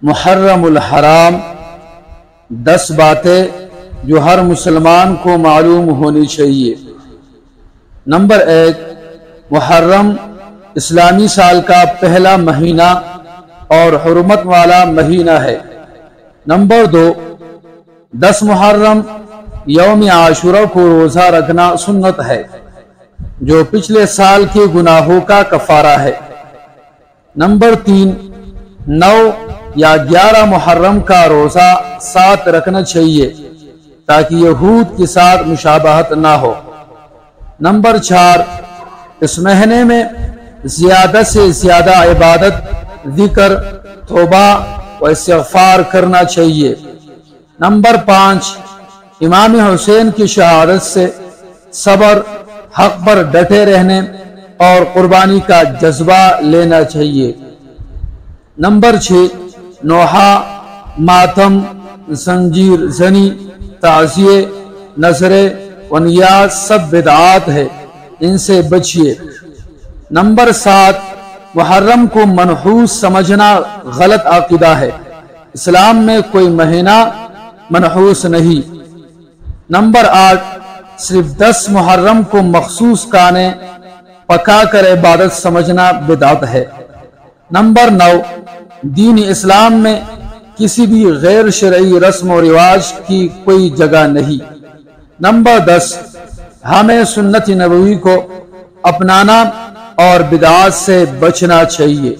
محرم الحرام 10 باتیں جو ہر مسلمان کو معلوم ہونی چاہیے۔ نمبر 1، محرم اسلامی سال کا پہلا مہینہ اور حرمت والا مہینہ ہے۔ نمبر 2، 10 محرم یوم عاشورہ کو روزہ رکھنا سنت ہے جو پچھلے سال کے گناہوں کا کفارہ ہے۔ نمبر 3، 9 یا 11 محرم کا روزہ ساتھ رکھنا چاہیے تاکہ یہود کے ساتھ مشابہت نہ ہو۔ نمبر 4، اس مہینے میں زیادہ سے زیادہ عبادت، ذکر، توبہ و استغفار کرنا چاہیے۔ نمبر 5، امام حسین کی شہادت سے صبر، حق پر ڈٹے رہنے اور قربانی کا جذبہ لینا چاہیے۔ نمبر 6، نوحہ، ماتم، زنجیر زنی، تعزیے، نظرے و نیاز سب بدعات ہے، ان سے بچیے۔ نمبر 7، محرم کو منحوس سمجھنا غلط عقیدہ ہے، اسلام میں کوئی مہینہ منحوس نہیں۔ نمبر 8، صرف 10 محرم کو مخصوص کھانے پکا کر عبادت سمجھنا بدعت ہے۔ نمبر 9، دین اسلام میں کسی بھی غیر شرعی رسم و رواج کی کوئی جگہ نہیں۔ نمبر 10، ہمیں سنت نبوی کو اپنانا اور بدعات سے بچنا چاہیے۔